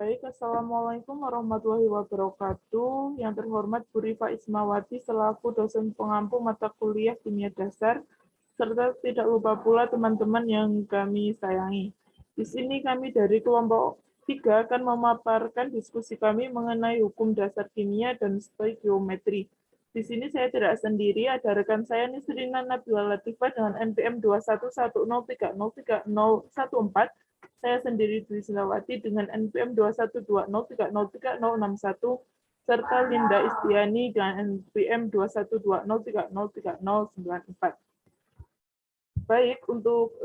Baik, Assalamualaikum warahmatullahi wabarakatuh. Yang terhormat Bu Rifa Ismawati selaku dosen pengampu mata kuliah kimia dasar, serta tidak lupa pula teman-teman yang kami sayangi. Di sini kami dari kelompok 3 akan memaparkan diskusi kami mengenai hukum dasar kimia dan stoikiometri. Di sini saya tidak sendiri, ada rekan saya Nisrina Nabila Latifah dengan NPM 21103303014. Saya sendiri Dwi Silawati dengan NPM 21203036061 serta Linda Istiani dengan NPM 21203030094. Baik, untuk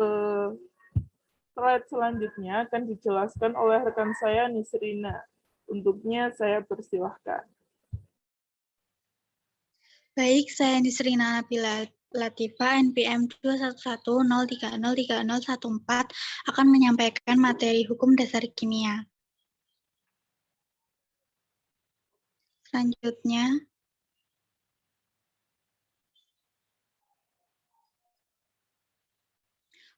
slide selanjutnya akan dijelaskan oleh rekan saya Nisrina. Untuknya saya persilahkan. Baik, saya Nisrina Nabila Latifah, NPM 21103030014 akan menyampaikan materi hukum dasar kimia. Selanjutnya,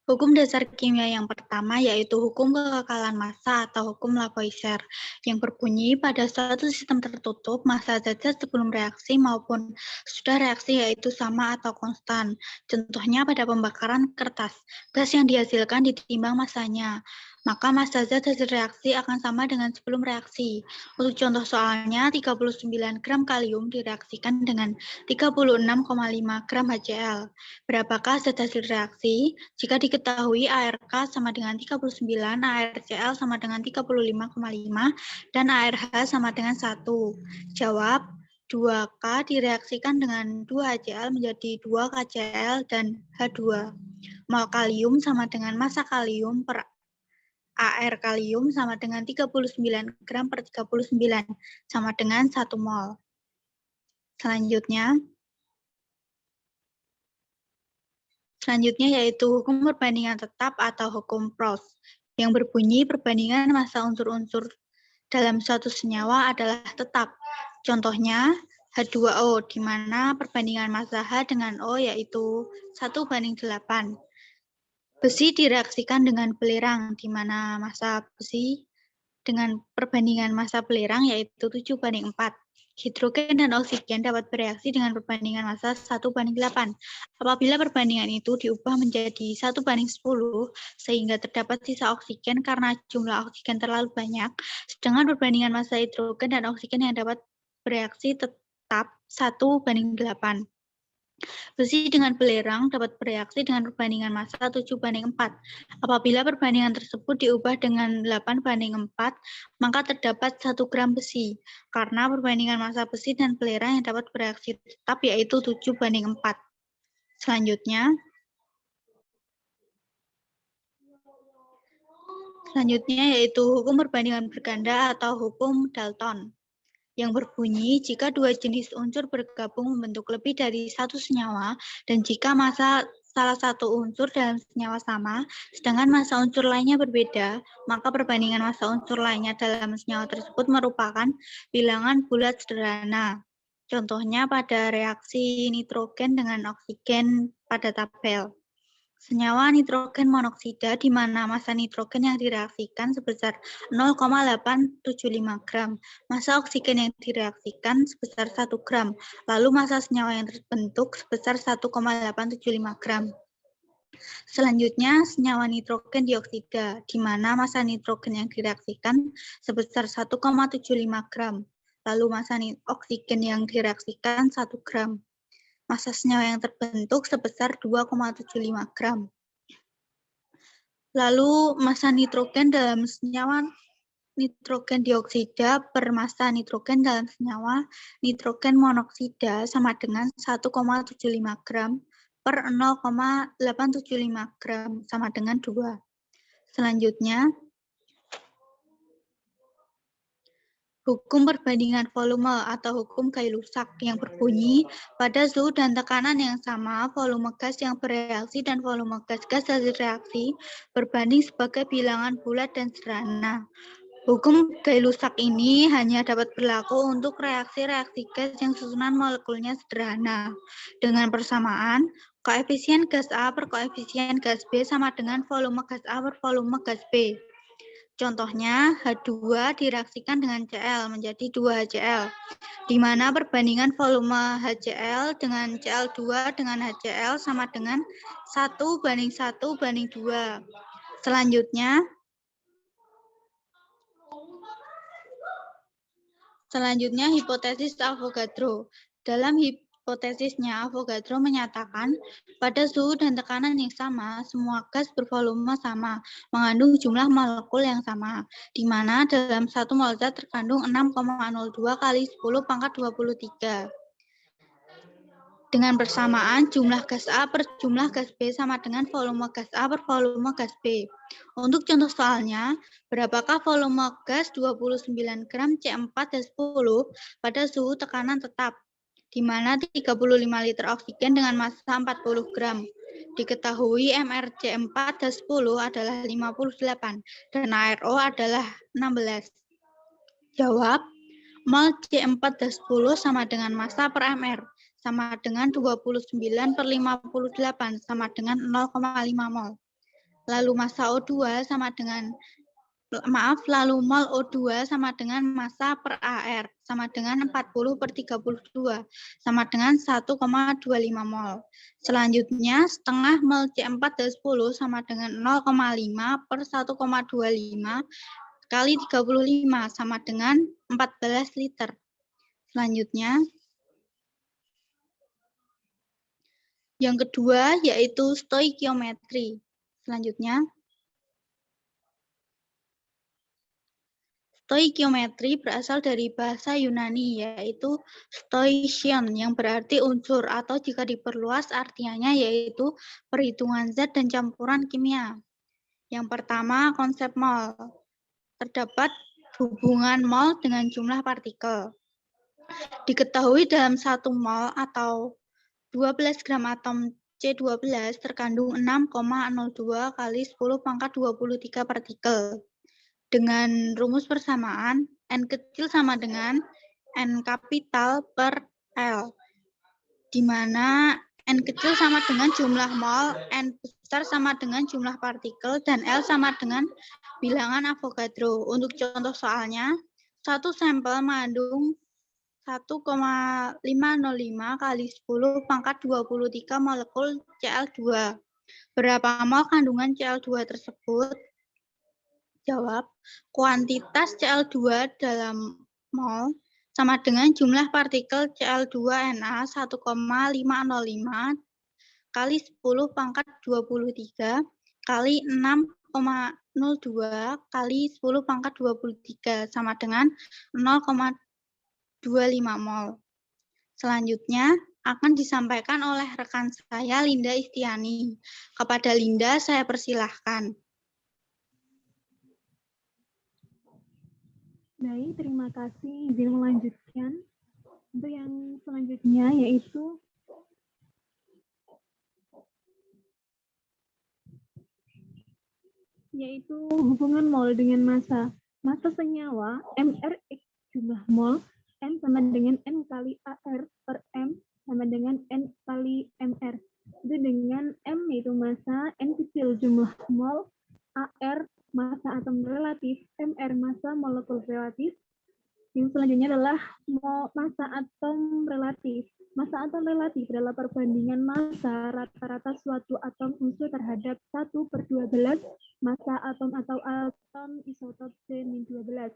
hukum dasar kimia yang pertama yaitu hukum kekekalan massa atau hukum Lavoisier yang berbunyi pada suatu sistem tertutup massa zat sebelum reaksi maupun sudah reaksi yaitu sama atau konstan. Contohnya pada pembakaran kertas, gas yang dihasilkan ditimbang massanya, maka massa zat hasil reaksi akan sama dengan sebelum reaksi. Untuk contoh soalnya, 39 gram kalium direaksikan dengan 36,5 gram HCl. Berapakah zat hasil reaksi? Jika diketahui ARK sama dengan 39, ARCl sama dengan 35,5, dan ARH sama dengan 1. Jawab, 2K direaksikan dengan 2 HCl menjadi 2 KCl dan H2. Mol kalium sama dengan massa kalium per AR kalium sama dengan 39 gram per 39, sama dengan 1 mol. Selanjutnya yaitu hukum perbandingan tetap atau hukum Proust, yang berbunyi perbandingan massa unsur-unsur dalam suatu senyawa adalah tetap. Contohnya H2O, di mana perbandingan massa H dengan O yaitu 1:8. Besi direaksikan dengan belerang, di mana massa besi dengan perbandingan massa belerang yaitu 7:4. Hidrogen dan oksigen dapat bereaksi dengan perbandingan massa 1:8. Apabila perbandingan itu diubah menjadi 1:10, sehingga terdapat sisa oksigen karena jumlah oksigen terlalu banyak, sedangkan perbandingan massa hidrogen dan oksigen yang dapat bereaksi tetap 1:8. Besi dengan belerang dapat bereaksi dengan perbandingan massa 7:4. Apabila perbandingan tersebut diubah dengan 8:4, maka terdapat 1 gram besi, karena perbandingan massa besi dan belerang yang dapat bereaksi tetap yaitu 7:4. Selanjutnya yaitu hukum perbandingan berganda atau hukum Dalton, yang berbunyi jika dua jenis unsur bergabung membentuk lebih dari satu senyawa dan jika massa salah satu unsur dalam senyawa sama, sedangkan massa unsur lainnya berbeda, maka perbandingan massa unsur lainnya dalam senyawa tersebut merupakan bilangan bulat sederhana. Contohnya pada reaksi nitrogen dengan oksigen pada tabel. Senyawa nitrogen monoksida di mana massa nitrogen yang direaksikan sebesar 0,875 gram, massa oksigen yang direaksikan sebesar 1 gram, lalu massa senyawa yang terbentuk sebesar 1,875 gram. Selanjutnya, senyawa nitrogen dioksida, di mana massa nitrogen yang direaksikan sebesar 1,75 gram, lalu massa oksigen yang direaksikan 1 gram. Massa senyawa yang terbentuk sebesar 2,75 gram. Lalu massa nitrogen dalam senyawa nitrogen dioksida per massa nitrogen dalam senyawa nitrogen monoksida sama dengan 1,75 gram per 0,875 gram sama dengan 2. Selanjutnya, hukum perbandingan volume atau hukum Gay-Lussac yang berbunyi pada suhu dan tekanan yang sama, volume gas yang bereaksi dan volume gas-gas hasil reaksi berbanding sebagai bilangan bulat dan sederhana. Hukum Gay-Lussac ini hanya dapat berlaku untuk reaksi-reaksi gas yang susunan molekulnya sederhana. Dengan persamaan, koefisien gas A per koefisien gas B sama dengan volume gas A per volume gas B. Contohnya, H2 direaksikan dengan Cl menjadi 2HCl, di mana perbandingan volume HCl dengan Cl2 dengan HCl sama dengan 1:1:2. Selanjutnya, hipotesis Avogadro. Dalam hipotesisnya, Avogadro menyatakan pada suhu dan tekanan yang sama, semua gas bervolume sama, mengandung jumlah molekul yang sama, di mana dalam 1 mol zat terkandung 6,02 kali 10⁻23. Dengan bersamaan, jumlah gas A per jumlah gas B sama dengan volume gas A per volume gas B. Untuk contoh soalnya, berapakah volume gas 29 gram C4H10 pada suhu tekanan tetap, di mana 35 liter oksigen dengan massa 40 gram. Diketahui mRC4H10 adalah 58 dan ARO adalah 16. Jawab, mol C4H10 sama dengan massa per mR, sama dengan 29/58 sama dengan 0,5 mol. Lalu massa O2 sama dengan lalu mol O2 sama dengan massa per AR sama dengan 40/32 sama dengan 1,25 mol. Selanjutnya, setengah mol C4H10 sama dengan 0,5/1,25 kali 35 sama dengan 14 liter. Selanjutnya, yang kedua yaitu stoikiometri. Selanjutnya, stoikiometri berasal dari bahasa Yunani yaitu stoichion yang berarti unsur atau jika diperluas artinya yaitu perhitungan zat dan campuran kimia. Yang pertama, konsep mol. Terdapat hubungan mol dengan jumlah partikel. Diketahui dalam 1 mol atau 12 gram atom C12 terkandung 6,02 kali 10⁻23 partikel. Dengan rumus persamaan, N kecil sama dengan N kapital per L, di mana N kecil sama dengan jumlah mol, N besar sama dengan jumlah partikel, dan L sama dengan bilangan Avogadro. Untuk contoh soalnya, satu sampel mengandung 1,505 kali 10⁻23 molekul Cl2. Berapa mol kandungan Cl2 tersebut? Jawab, kuantitas Cl2 dalam mol sama dengan jumlah partikel Cl2Na 1,505 kali 10⁻23 kali 6,02 kali 10⁻23 sama dengan 0,25 mol. Selanjutnya akan disampaikan oleh rekan saya Linda Istiani. Kepada Linda saya persilahkan. Baik, terima kasih. Izin melanjutkan. Untuk yang selanjutnya yaitu hubungan mol dengan massa. Massa senyawa mRx jumlah mol M sama dengan N kali AR per M sama dengan N kali MR. Itu dengan M itu massa, N kecil jumlah mol, AR massa atom relatif, MR massa molekul relatif. Yang selanjutnya adalah massa atom relatif. Massa atom relatif adalah perbandingan massa rata-rata suatu atom unsur terhadap 1/12 massa atom atau atom isotop C-12.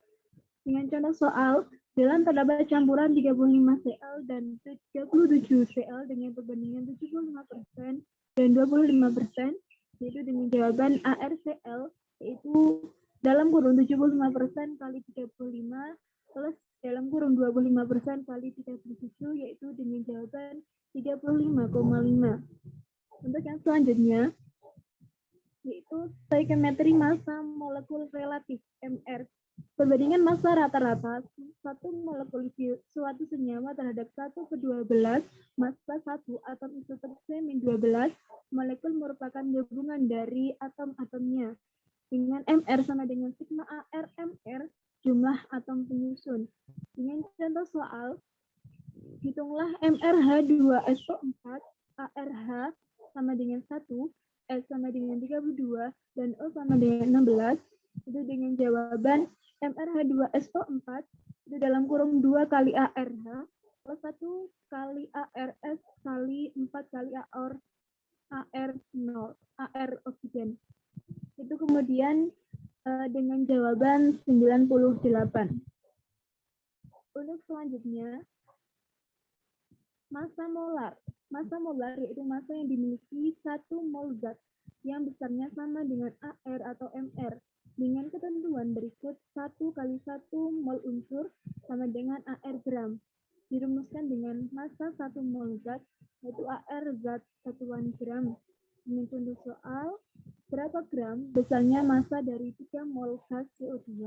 Dengan contoh soal, dalam terdapat campuran 35 Cl dan 37 Cl dengan perbandingan 75% dan 25%, yaitu dengan jawaban ArCl, yaitu dalam kurun 75% kali 35 plus dalam kurun 25% kali 37, yaitu dengan jawaban 35,5. Untuk yang selanjutnya, yaitu stoikiometri massa molekul relatif MR. Perbandingan massa rata-rata satu molekul suatu senyawa terhadap 1/12 massa satu atom isotop C-12 molekul merupakan gabungan dari atom-atomnya. Dengan MR sama dengan sigma AR MR jumlah atom penyusun. Dengan contoh soal, hitunglah MrH2SO4, ARH sama dengan 1, S sama dengan 32, dan O sama dengan 16. itu dengan jawaban MrH2SO4 itu dalam kurung 2 kali ARH plus 1 kali ARS kali 4 kali AR0, AR oksigen. Itu kemudian dengan jawaban 98. Untuk selanjutnya, massa molar. Massa molar yaitu massa yang dimiliki 1 mol zat yang besarnya sama dengan AR atau MR dengan ketentuan berikut 1 kali 1 mol unsur sama dengan AR gram. Dirumuskan dengan massa 1 mol zat yaitu AR zat satuan gram. Dengan contoh soal, berapa gram besarnya massa dari 3 mol gas CO2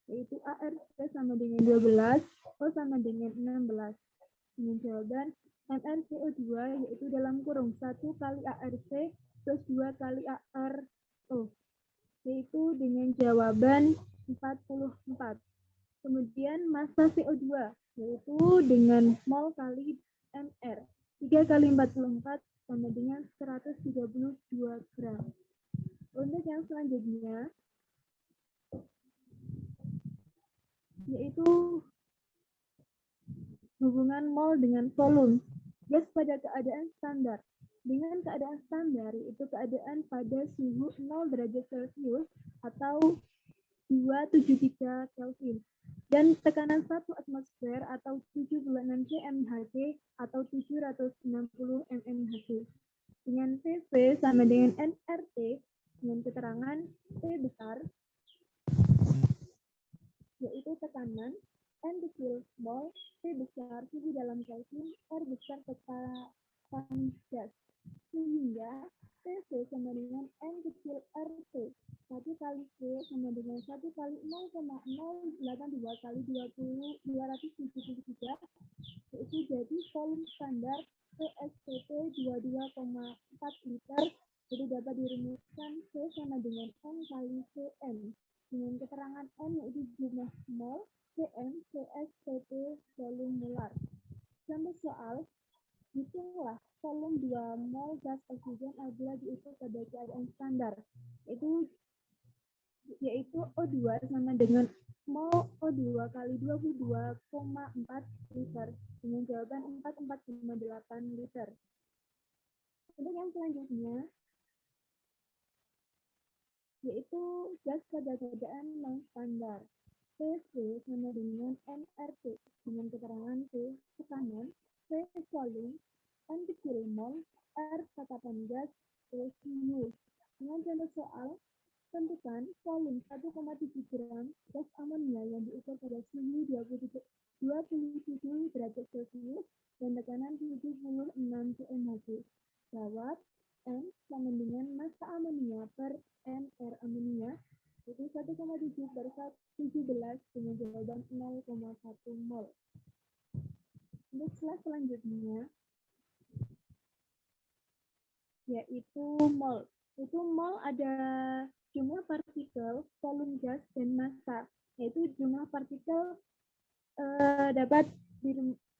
yaitu ARC sama dengan 12, O sama dengan 16. Dengan jawaban MrCO2 yaitu dalam kurung 1 kali ARC plus 2 kali ARO, yaitu dengan jawaban 44. Kemudian massa CO2 yaitu dengan mol kali MR 3 kali 44 sama dengan 132 gram. Untuk yang selanjutnya yaitu hubungan mol dengan volume gas pada keadaan standar. Dengan keadaan standar yaitu keadaan pada suhu 0 derajat Celcius atau 273 Kelvin dan tekanan 1 atmosfer atau 76 cmHg atau 760 mmHg. Dengan PV sama dengan nRT dengan keterangan P besar yaitu tekanan, N kecil mol, P besar suhu dalam Kelvin, R besar tekanan gas. Sehingga PV sama dengan N kecil RT. 1 kali P sama dengan 1 kali 0,082 kali 273 yaitu jadi volume standar PSPP 22,4 liter jadi dapat dirumuskan P sama dengan N kali Cm dengan keterangan N yaitu jumlah mol, Cm, CSPP volume molar. Contoh soal, hitunglah volume 2 mol gas oksigen apabila diukur pada keadaan standar, yaitu O2 sama dengan mol O2 kali 22,4 liter dengan jawaban 44,8 liter. Untuk yang selanjutnya, yaitu gas pada keadaan non-standar. PV sama dengan nRT dengan keterangan P tekanan, V volume, N kecil mol, R tatapan gas, P suhu. Dengan contoh soal, tentukan volume 1,7 gram gas amonia yang diukur pada suhu 27 derajat Celcius dan tekanan 76 cmHg. Jawab, N sama dengan massa amonia per mR amonia itu 1,7 per 17 dengan jawaban 0,1 mol. Untuk slide selanjutnya yaitu mol. Itu mol ada jumlah partikel, volume gas, dan massa. Yaitu jumlah partikel dapat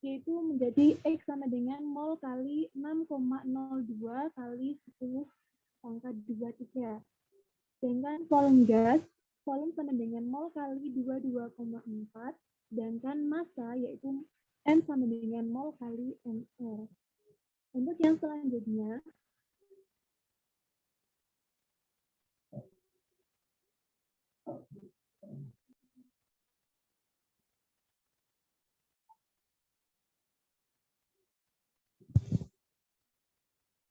yaitu menjadi X sama dengan mol kali 6,02 kali 10 pangkat 23. Sedangkan volume gas, volume sama dengan mol kali 22,4. Sedangkan massa yaitu M sama dengan mol kali MR. Untuk yang selanjutnya,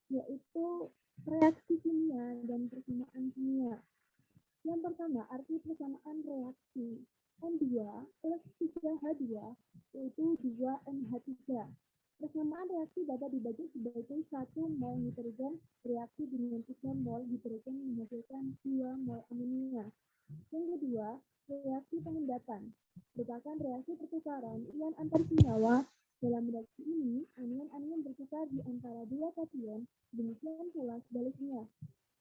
yaitu reaksi kimia dan persamaan kimia. Yang pertama, arti persamaan reaksi. N2 plus 3H2 yaitu 2NH3. Persamaan reaksi dapat dibagi sebagai 1 mol nitrogen reaksi dengan 3 mol hidrogen menghasilkan 2 mol amonia. Yang kedua, reaksi pengendapan merupakan reaksi pertukaran ion antar senyawa. Dalam reaksi ini, anion-anion bertukar di antara dua kation, demikian pula sebaliknya.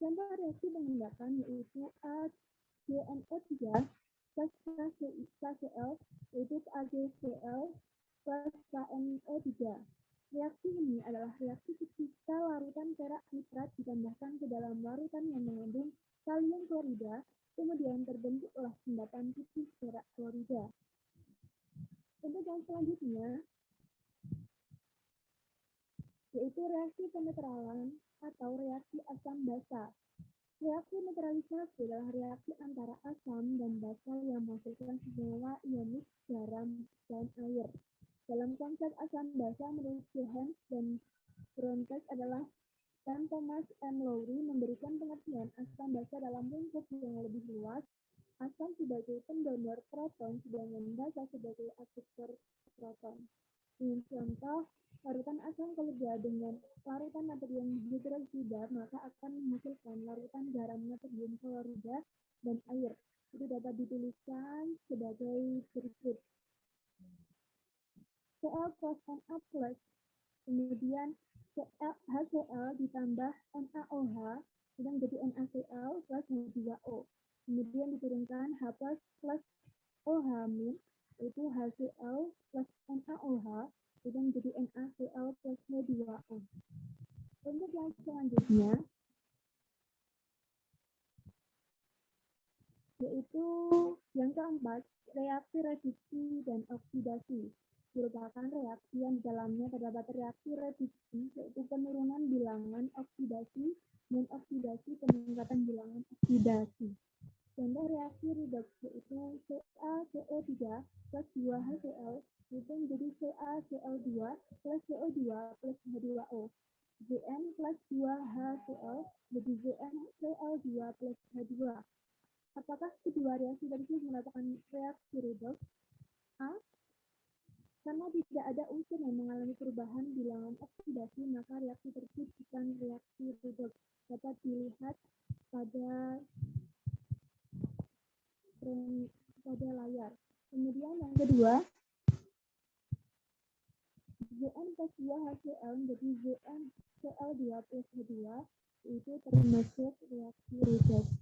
Contoh reaksi pengendapan yaitu AgNO3 plus KCl yaitu AgCl plus KNO3. Reaksi ini adalah reaksi ketika larutan perak nitrat ditambahkan ke dalam larutan yang mengandung kalium klorida Kemudian terbentuklah endapan tipis perak klorida. Untuk yang selanjutnya, yaitu reaksi penetralan atau reaksi asam basa. Reaksi netralisasi adalah reaksi antara asam dan basa yang menghasilkan senyawa ionik garam dan air. Dalam konsep asam basa, menurut Johans dan Brontes adalah dan Thomas M. Lowry memberikan pengertian asam basa dalam lingkup yang lebih luas, asam sebagai pendonor proton, sedangkan basa sebagai akseptor proton. Dengan contoh, larutan asam klorida dengan larutan natrium hidroksida maka akan menghasilkan larutan garam natrium klorida dan air. Itu dapat dituliskan sebagai berikut. Cl plus Na plus, kemudian HCl ditambah NaOH, sudah menjadi NaCl plus H2O. Kemudian diturunkan H plus OH min, yaitu HCl plus NaOH, sudah menjadi NaCl plus H2O. Untuk yang selanjutnya, yaitu yang keempat, reaksi reduksi dan oksidasi. Merupakan reaksi yang di dalamnya terdapat reaksi reduksi, yaitu penurunan bilangan oksidasi, dan oksidasi peningkatan bilangan oksidasi. Contoh reaksi redoks yaitu CaCO3 plus 2HCl itu menjadi CaCl2 plus CO2 plus H2O. Zn plus 2HCl jadi ZnCl2 plus H2. Apakah kedua reaksi tadi merupakan reaksi redoks? A. Karena tidak ada unsur yang mengalami perubahan bilangan oksidasi, maka reaksi tersebut bukan reaksi redoks. Dapat dilihat pada layar. Kemudian yang kedua, Zn plus 2HCl menjadi ZnCl2 plus H2, itu termasuk reaksi redoks.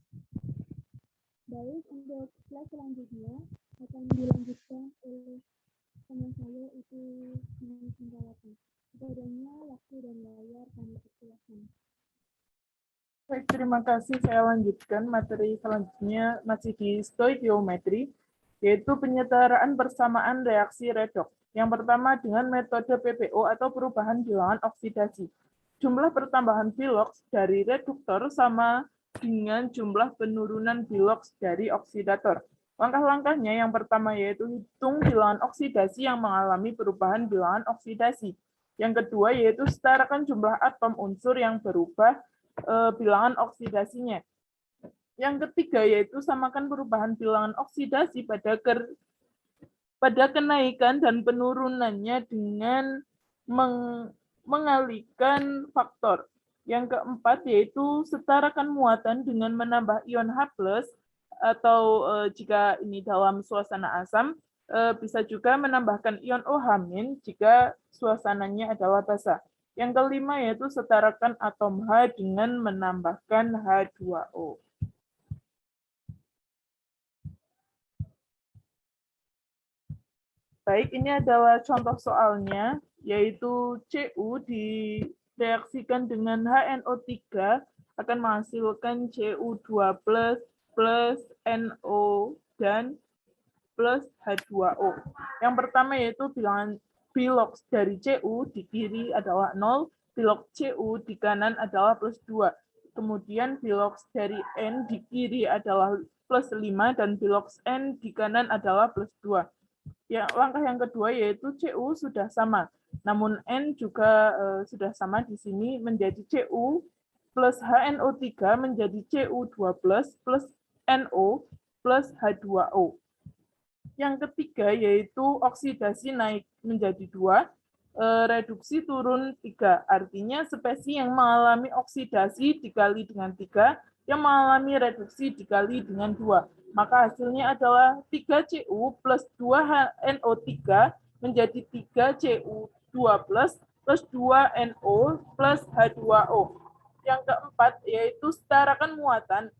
Baik, untuk slide selanjutnya akan dilanjutkan oleh teman saya itu Singgawati. Adanya waktu dan layar kami persilakan. Baik, terima kasih. Saya lanjutkan materi selanjutnya masih di stoikiometri, yaitu penyetaraan persamaan reaksi redoks. Yang pertama dengan metode PPO atau perubahan bilangan oksidasi. Jumlah pertambahan biloks dari reduktor sama dengan jumlah penurunan biloks dari oksidator. Langkah-langkahnya yang pertama yaitu hitung bilangan oksidasi yang mengalami perubahan bilangan oksidasi. Yang kedua yaitu setarakan jumlah atom unsur yang berubah bilangan oksidasinya. Yang ketiga yaitu samakan perubahan bilangan oksidasi pada kenaikan dan penurunannya dengan mengalihkan faktor. Yang keempat yaitu setarakan muatan dengan menambah ion H+, atau jika ini dalam suasana asam, bisa juga menambahkan ion OH- jika suasananya adalah basa. Yang kelima yaitu setarakan atom H dengan menambahkan H2O. Baik, ini adalah contoh soalnya, yaitu Cu direaksikan dengan HNO3 akan menghasilkan Cu2+ plus NO dan plus H2O. Yang pertama yaitu bilangan biloks dari Cu di kiri adalah 0, biloks Cu di kanan adalah plus 2. Kemudian biloks dari N di kiri adalah plus 5 dan biloks N di kanan adalah plus 2. Langkah yang kedua yaitu Cu sudah sama, namun N juga sudah sama di sini menjadi Cu plus HNO3 menjadi Cu2+ plus NO plus H2O. Yang ketiga yaitu oksidasi naik menjadi 2, reduksi turun 3. Artinya spesies yang mengalami oksidasi dikali dengan 3, yang mengalami reduksi dikali dengan 2. Maka hasilnya adalah 3Cu plus 2NO3 menjadi 3Cu2 plus 2NO plus H2O. Yang keempat yaitu setarakan muatan.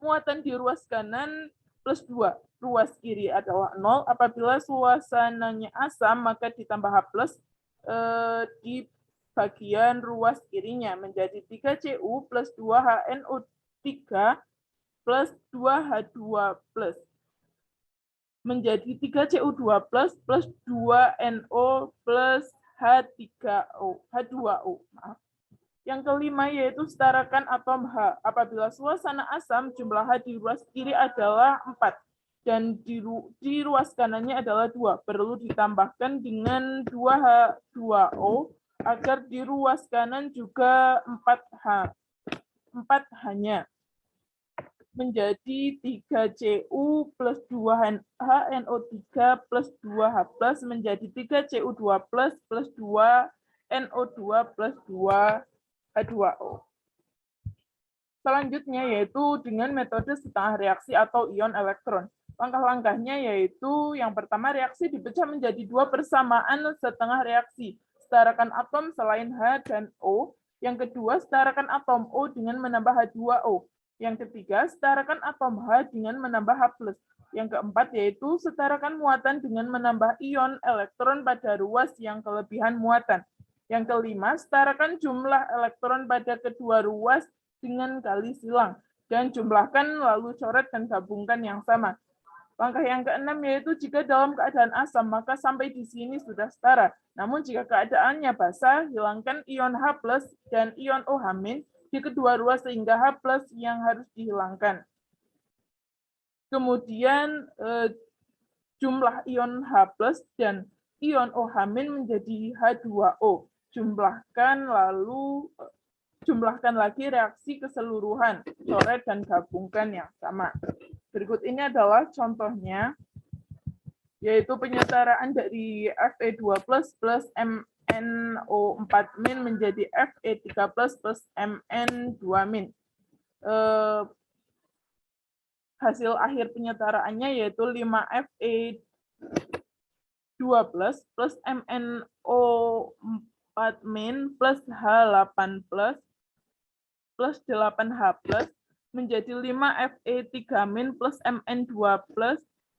Muatan di ruas kanan plus 2. Ruas kiri adalah 0. Apabila suasananya asam, maka ditambah H+ di bagian ruas kirinya menjadi 3Cu plus 2HNO3 plus 2H2 plus menjadi 3Cu2 plus 2NO plus H2O. Maaf. Yang kelima yaitu setarakan atom H. Apabila suasana asam, jumlah H di ruas kiri adalah 4 dan di ruas kanannya adalah 2. Perlu ditambahkan dengan 2H2O agar di ruas kanan juga 4H. 4H-nya menjadi 3Cu plus 2HNO3 plus 2H plus menjadi 3Cu2 plus 2NO2 plus 2H2O. Selanjutnya yaitu dengan metode setengah reaksi atau ion elektron. Langkah-langkahnya yaitu yang pertama reaksi dipecah menjadi 2 persamaan setengah reaksi. Setarakan atom selain H dan O. Yang kedua, setarakan atom O dengan menambah H2O. Yang ketiga, setarakan atom H dengan menambah H+. Yang keempat yaitu setarakan muatan dengan menambah ion elektron pada ruas yang kelebihan muatan. Yang kelima, setarakan jumlah elektron pada kedua ruas dengan kali silang. Dan jumlahkan lalu coret dan gabungkan yang sama. Langkah yang keenam yaitu jika dalam keadaan asam, maka sampai di sini sudah setara. Namun jika keadaannya basah, hilangkan ion H+ dan ion OH- di kedua ruas sehingga H+ yang harus dihilangkan. Kemudian jumlah ion H+ dan ion OH- menjadi H2O. Jumlahkan lagi reaksi keseluruhan, coret dan gabungkan yang sama. Berikut ini adalah contohnya, yaitu penyetaraan dari Fe2+ plus MnO4- menjadi Fe3+ plus Mn2-. Hasil akhir penyetaraannya yaitu 5Fe2+ plus MnO4- plus H8+ plus 8H+ menjadi 5Fe3- plus Mn2+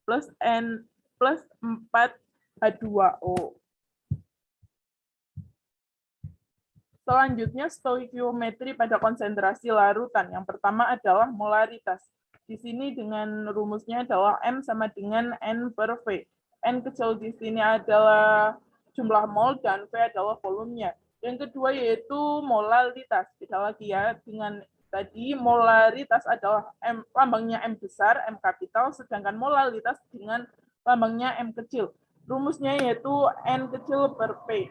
plus N plus 4H2O. Selanjutnya stoikiometri pada konsentrasi larutan. Yang pertama adalah molaritas. Di sini dengan rumusnya adalah M sama dengan N per V. N kecil di sini adalah jumlah mol dan V adalah volumenya. Yang kedua yaitu molalitas. Kita lagi ya dengan tadi molaritas adalah M, lambangnya M besar, M kapital, sedangkan molalitas dengan lambangnya M kecil. Rumusnya yaitu N kecil per P.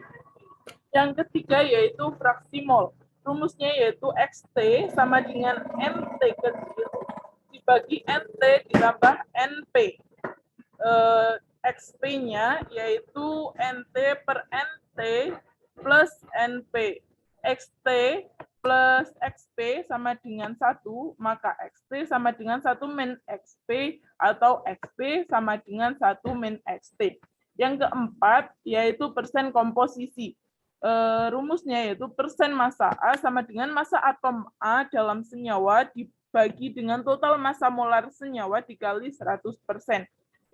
Yang ketiga yaitu fraksi mol. Rumusnya yaitu XT sama dengan NT kecil dibagi NT ditambah NP. XP-nya yaitu NT per NT plus NP. XT plus XP sama dengan 1, maka XT sama dengan 1 min XP atau XP sama dengan 1 min XT. Yang keempat yaitu persen komposisi. Rumusnya yaitu persen massa A sama dengan massa atom A dalam senyawa dibagi dengan total massa molar senyawa dikali 100%.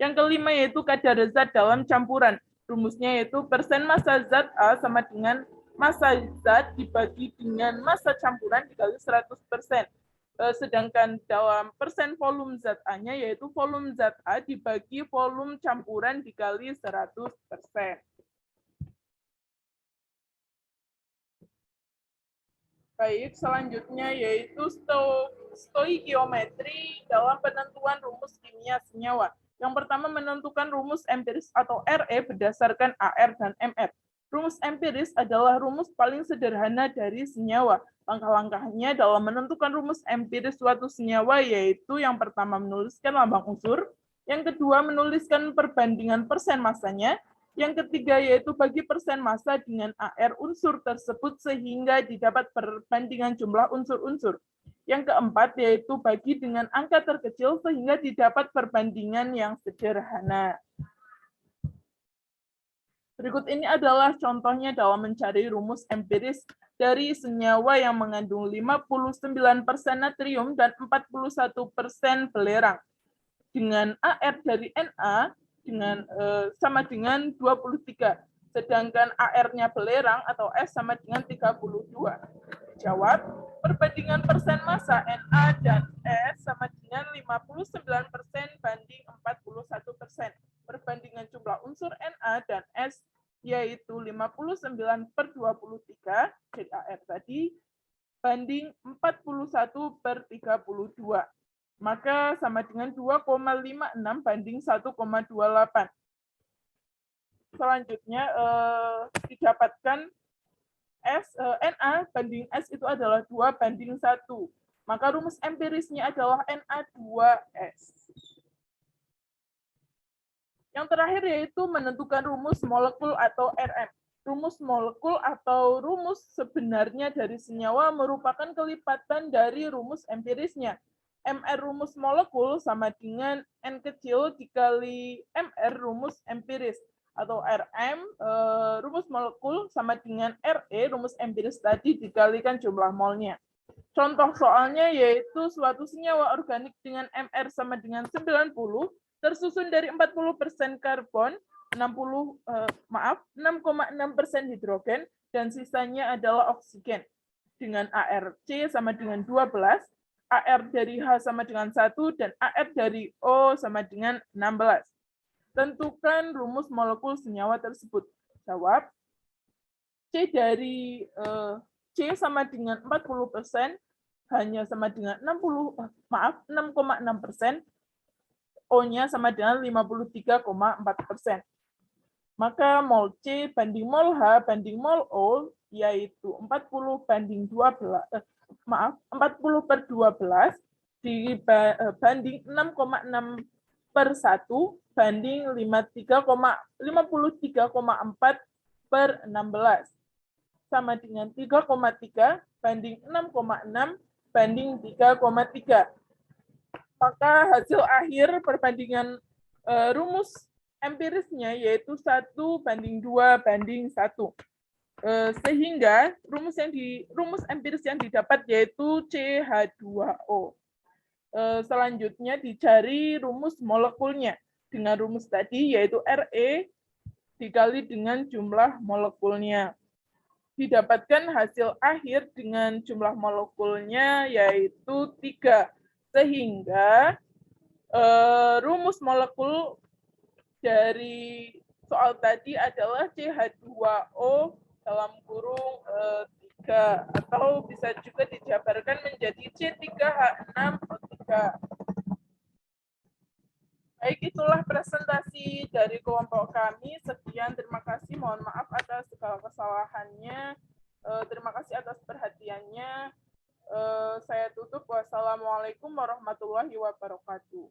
Yang kelima yaitu kadar zat dalam campuran. Rumusnya yaitu persen massa zat A sama dengan massa zat dibagi dengan massa campuran dikali 100%. Sedangkan dalam persen volume zat A-nya yaitu volume zat A dibagi volume campuran dikali 100%. Baik, selanjutnya yaitu stoikiometri dalam penentuan rumus kimia senyawa. Yang pertama menentukan rumus empiris atau RE berdasarkan AR dan MR. Rumus empiris adalah rumus paling sederhana dari senyawa. Langkah-langkahnya dalam menentukan rumus empiris suatu senyawa yaitu yang pertama menuliskan lambang unsur, yang kedua menuliskan perbandingan persen massanya, yang ketiga yaitu bagi persen massa dengan AR unsur tersebut sehingga didapat perbandingan jumlah unsur-unsur. Yang keempat yaitu bagi dengan angka terkecil sehingga didapat perbandingan yang sederhana. Berikut ini adalah contohnya dalam mencari rumus empiris dari senyawa yang mengandung 59% natrium dan 41% belerang. Dengan AR dari Na dengan sama dengan 23, sedangkan AR-nya belerang atau S sama dengan 32. Jawab, perbandingan persen massa Na dan S sama dengan 59% banding 41%. Perbandingan jumlah unsur Na dan S yaitu 59/23, ZAR tadi, banding 41/32. Maka sama dengan 2,56 banding 1,28. Selanjutnya didapatkan Na banding S itu adalah 2/1. Maka rumus empirisnya adalah Na2S. Yang terakhir yaitu menentukan rumus molekul atau RM. Rumus molekul atau rumus sebenarnya dari senyawa merupakan kelipatan dari rumus empirisnya. MR rumus molekul sama dengan N kecil dikali MR rumus empiris. Atau RM, rumus molekul sama dengan RE, rumus empiris tadi, dikalikan jumlah molnya. Contoh soalnya yaitu suatu senyawa organik dengan MR sama dengan 90, tersusun dari 40% karbon, 6,6% hidrogen, dan sisanya adalah oksigen. Dengan ARC sama dengan 12, AR dari H sama dengan 1, dan AR dari O sama dengan 16. Tentukan rumus molekul senyawa tersebut. Jawab, C dari C sama dengan 40%, hanya sama dengan 6,6%, O-nya sama dengan 53,4%. Maka mol C banding mol H banding mol O, yaitu 40/12 dibanding 6,6/1 banding 53,4/16 sama dengan 3,3 banding 6,6 banding 3,3. Maka hasil akhir perbandingan rumus empirisnya yaitu 1/2/1. Sehingga rumus empiris yang didapat yaitu CH2O. Selanjutnya dicari rumus molekulnya dengan rumus tadi yaitu RE dikali dengan jumlah molekulnya. Didapatkan hasil akhir dengan jumlah molekulnya yaitu 3. Sehingga rumus molekul dari soal tadi adalah CH2O dalam kurung 3, atau bisa juga dijabarkan menjadi C3H6O3. Baik, itulah presentasi dari kelompok kami. Sekian, terima kasih. Mohon maaf atas segala kesalahannya. Terima kasih atas perhatiannya. Saya tutup. Wassalamualaikum warahmatullahi wabarakatuh.